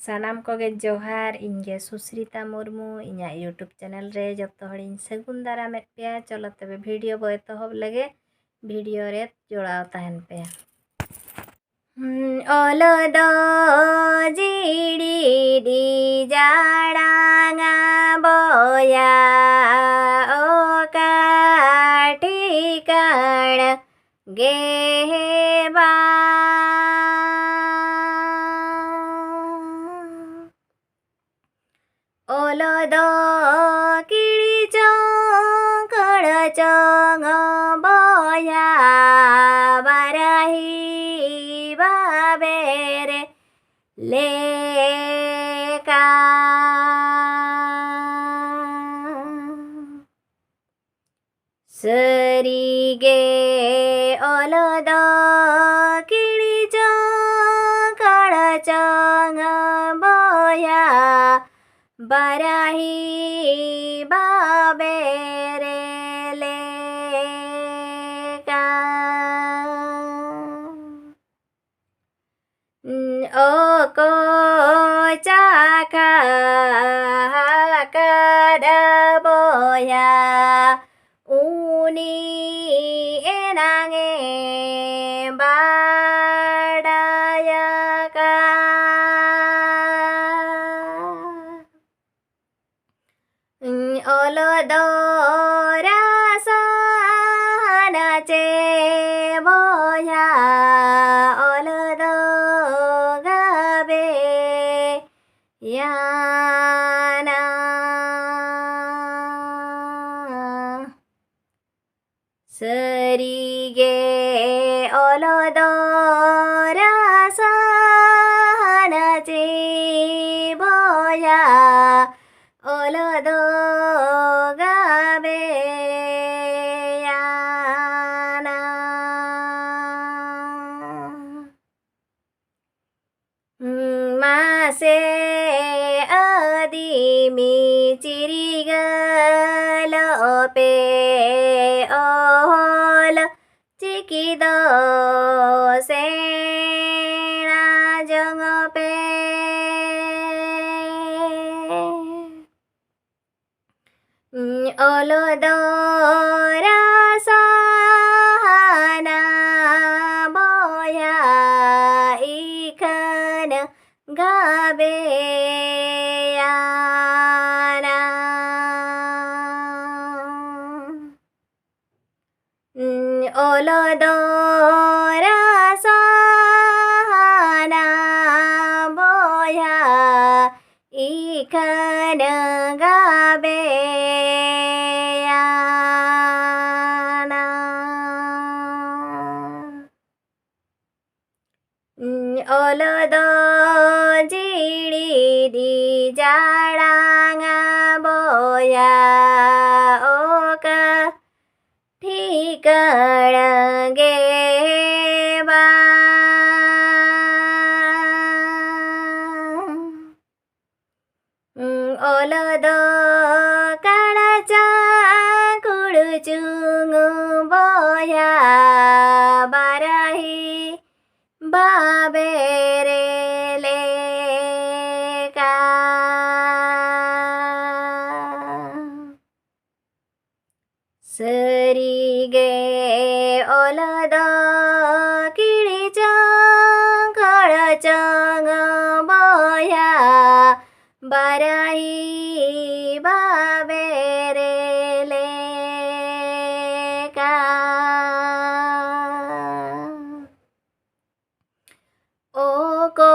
सानाम कोगे जोहार इंगे सुश्रिता मुर्मू इना YouTube channel रे जतो हड़िन सगुन दारामेद पे। चलो तबे वीडियो बो एतोहब लगे वीडियो रे जोड़ाव तहन पे। ओलो दो जीड़ी दी जाड़ांगा बोया ओ काठी कण गे बा ओलो दो किड़ी चोंकड़ चोंग बोया बारही बाबेरे लेका सरी गे ओलो दो किड़ी चोंकड़ चोंग बोया बाराही बाबेरे लेका ओ को चाका कड बोया ऊनी एनांगे बाड़ाया का ओलो दो रासानाचे बोया ओलो दो गाबे याना सरी गे ओलो दो रासानाचे बोया ओलो दो गाबे याना मासे आदिमी चिरी गलो पे ओल चिकी दो सेना जंग पे ओलो दो रासाना बोया इखन गाबे याना ओलो दो रासाना बोया इखन गाबे याना ओलो दो जीड़ी दी जाड़ांगा बोया ओ का ठीकण गे बा ओलो दो काळाचा कुडचुंग बोया बाराही बाबेरे लेका सरी गे ओलो दो किड़ी चोंकड़ चोंग बोया बाराही बाबेरे लेका ओ को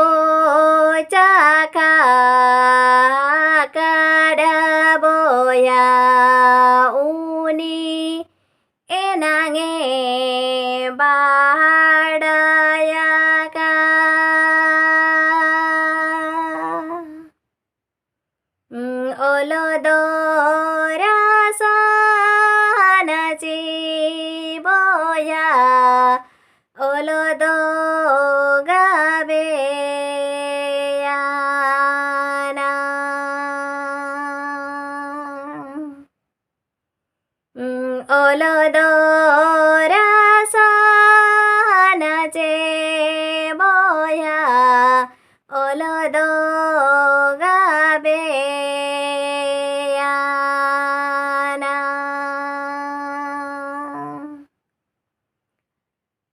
चाका कड बोया ऊनी एनांगे बाड़ाया का ओलो दो रासानाची बोया ओलो दो गाबे याना ओलो दो रासानाचे बोया ओलो दो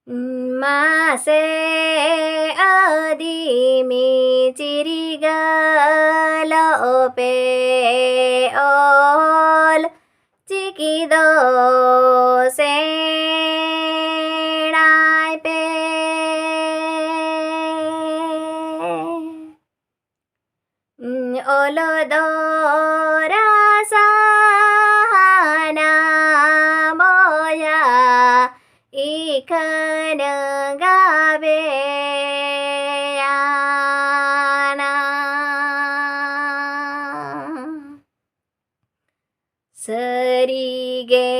मासे आदिमी चिरिगल ओपे ओल चिकिदो सेणाय पे ओलो दोरा साहाना मोया इखन गावे आना सरीगे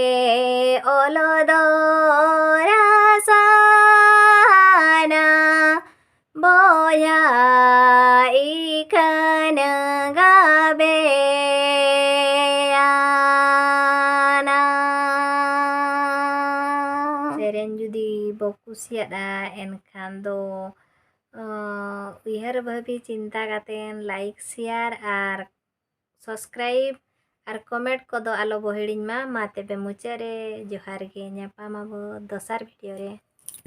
ओलो दोरा साहाना बोया इखन गावे आना seren judi bo kusiada enkhan do uyhar bhabi cinta katen like share ar subscribe ar comment kodo alo bo hidiñ ma tebe mucha re johar ge nyapama bo dosar video re।